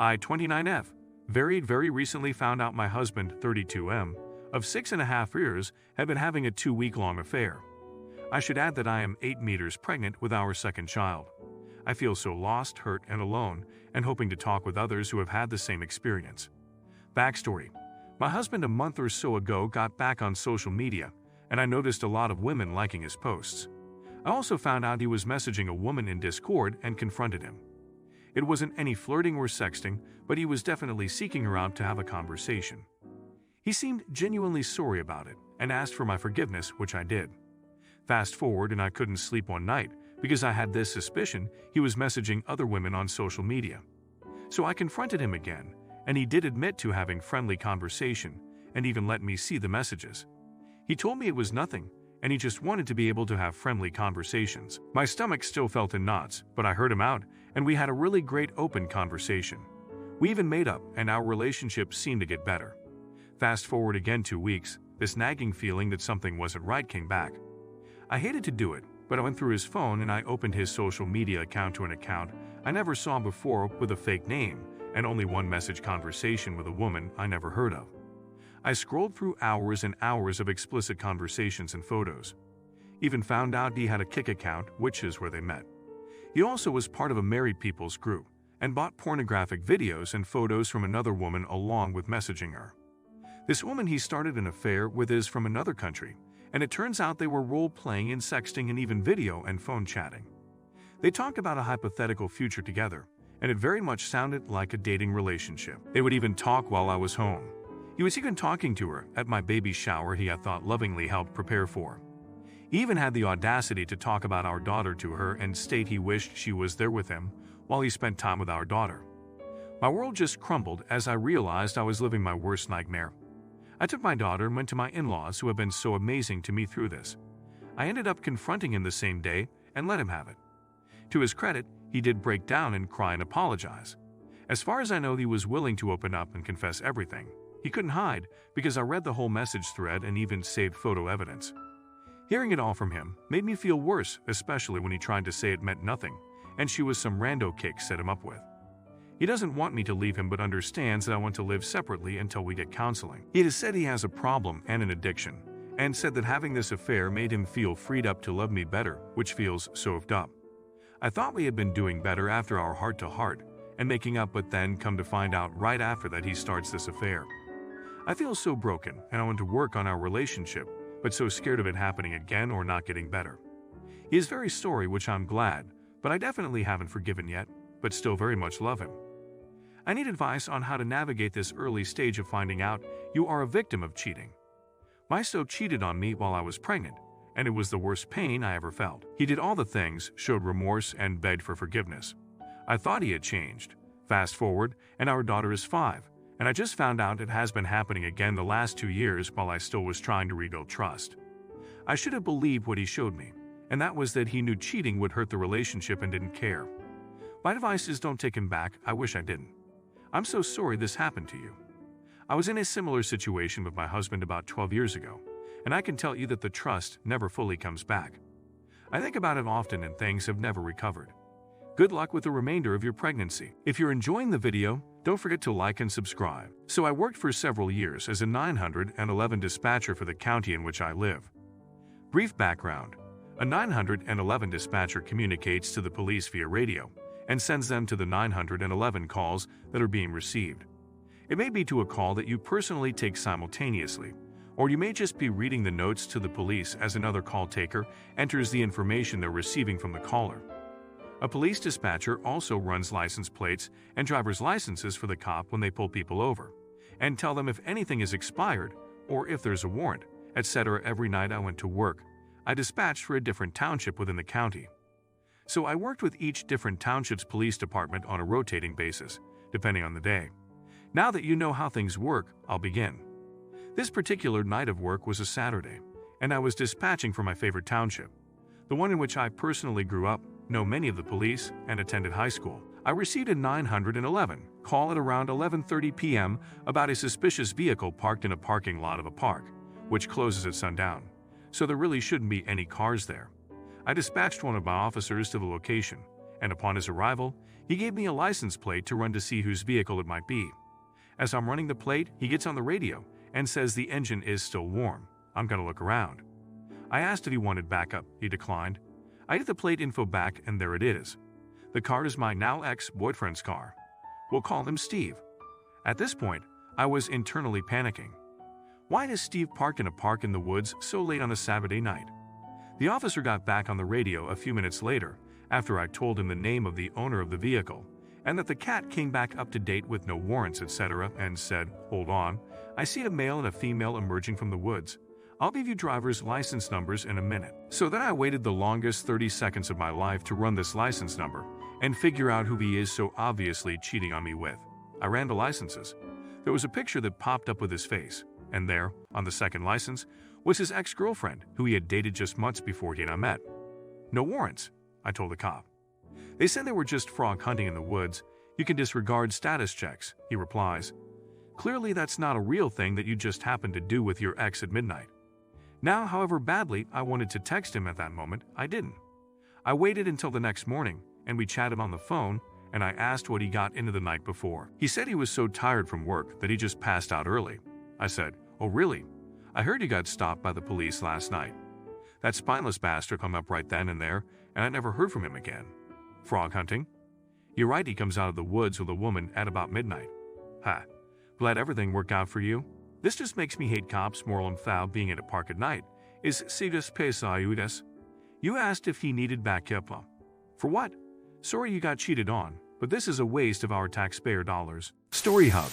I, 29F, very recently found out my husband, 32M, of 6.5 years, had been having a 2-week-long affair. I should add that I am 8 meters pregnant with our second child. I feel so lost, hurt, and alone, and hoping to talk with others who have had the same experience. Backstory: my husband a month or so ago got back on social media, and I noticed a lot of women liking his posts. I also found out he was messaging a woman in Discord and confronted him. It wasn't any flirting or sexting, but he was definitely seeking her out to have a conversation. He seemed genuinely sorry about it and asked for my forgiveness, which I did. Fast forward, and I couldn't sleep one night because I had this suspicion he was messaging other women on social media. So I confronted him again, and he did admit to having friendly conversation and even let me see the messages. He told me it was nothing, and he just wanted to be able to have friendly conversations. My stomach still felt in knots, but I heard him out, and we had a really great open conversation. We even made up, and our relationship seemed to get better. Fast forward again 2 weeks, this nagging feeling that something wasn't right came back. I hated to do it, but I went through his phone and I opened his social media account to an account I never saw before with a fake name and only one message conversation with a woman I never heard of. I scrolled through hours and hours of explicit conversations and photos. Even found out he had a Kik account, which is where they met. He also was part of a married people's group and bought pornographic videos and photos from another woman along with messaging her. This woman he started an affair with is from another country, and it turns out they were role-playing and sexting and even video and phone chatting. They talked about a hypothetical future together, and it very much sounded like a dating relationship. They would even talk while I was home. He was even talking to her at my baby shower he had thought lovingly helped prepare for. He even had the audacity to talk about our daughter to her and state he wished she was there with him while he spent time with our daughter. My world just crumbled as I realized I was living my worst nightmare. I took my daughter and went to my in-laws who have been so amazing to me through this. I ended up confronting him the same day and let him have it. To his credit, he did break down and cry and apologize. As far as I know, he was willing to open up and confess everything. He couldn't hide because I read the whole message thread and even saved photo evidence. Hearing it all from him made me feel worse, especially when he tried to say it meant nothing and she was some rando Kik set him up with. He doesn't want me to leave him but understands that I want to live separately until we get counseling. He has said he has a problem and an addiction, and said that having this affair made him feel freed up to love me better, which feels so effed up. I thought we had been doing better after our heart-to-heart and making up, but then come to find out right after that he starts this affair. I feel so broken and I want to work on our relationship, but so scared of it happening again or not getting better. He is very sorry, which I'm glad, but I definitely haven't forgiven yet, but still very much love him. I need advice on how to navigate this early stage of finding out you are a victim of cheating. My stoke cheated on me while I was pregnant, and it was the worst pain I ever felt. He did all the things, showed remorse, and begged for forgiveness. I thought he had changed. Fast forward, and our daughter is 5, and I just found out it has been happening again the last 2 years while I still was trying to rebuild trust. I should have believed what he showed me, and that was that he knew cheating would hurt the relationship and didn't care. My advice is don't take him back. I wish I didn't. I'm so sorry this happened to you. I was in a similar situation with my husband about 12 years ago, and I can tell you that the trust never fully comes back. I think about it often and things have never recovered. Good luck with the remainder of your pregnancy. If you're enjoying the video, don't forget to like and subscribe. So I worked for several years as a 911 dispatcher for the county in which I live. Brief background: a 911 dispatcher communicates to the police via radio and sends them to the 911 calls that are being received. It may be to a call that you personally take simultaneously, or you may just be reading the notes to the police as another call taker enters the information they're receiving from the caller. A police dispatcher also runs license plates and driver's licenses for the cop when they pull people over, and tell them if anything is expired or if there's a warrant, etc. Every night I went to work, I dispatched for a different township within the county. So I worked with each different township's police department on a rotating basis, depending on the day. Now that you know how things work, I'll begin. This particular night of work was a Saturday, and I was dispatching for my favorite township, the one in which I personally grew up, know many of the police, and attended high school. I received a 911 call at around 11:30 p.m. about a suspicious vehicle parked in a parking lot of a park, which closes at sundown, so there really shouldn't be any cars there. I dispatched one of my officers to the location, and upon his arrival, He gave me a license plate to run to see whose vehicle it might be. As I'm running the plate, he gets on the radio and says the engine is still warm. I'm gonna look around. I asked if he wanted backup. He declined. I get the plate info back and there it is. The car is my now ex-boyfriend's car. We'll call him Steve. At this point, I was internally panicking. Why does Steve park in a park in the woods so late on a Saturday night? The officer got back on the radio a few minutes later after I told him the name of the owner of the vehicle and that the cat came back up to date with no warrants, etc., and said, "Hold on, I see a male and a female emerging from the woods. I'll give you driver's license numbers in a minute." So then I waited the longest 30 seconds of my life to run this license number and figure out who he is so obviously cheating on me with. I ran the licenses. There was a picture that popped up with his face, and there, on the second license, was his ex-girlfriend, who he had dated just months before he and I met. "No warrants," I told the cop. "They said they were just frog hunting in the woods. You can disregard status checks," he replies. Clearly that's not a real thing that you just happened to do with your ex at midnight. Now, however badly I wanted to text him at that moment, I didn't. I waited until the next morning, and we chatted on the phone, and I asked what he got into the night before. He said he was so tired from work that he just passed out early. I said, "Oh really? I heard you got stopped by the police last night." That spineless bastard hung up right then and there, and I never heard from him again. Frog hunting? You're right, he comes out of the woods with a woman at about midnight. Ha. Glad everything worked out for you. This just makes me hate cops more and foul being at a park at night. Is Sigas Pesayudes? You asked if he needed backup. For what? Sorry you got cheated on, but this is a waste of our taxpayer dollars. Story Hub.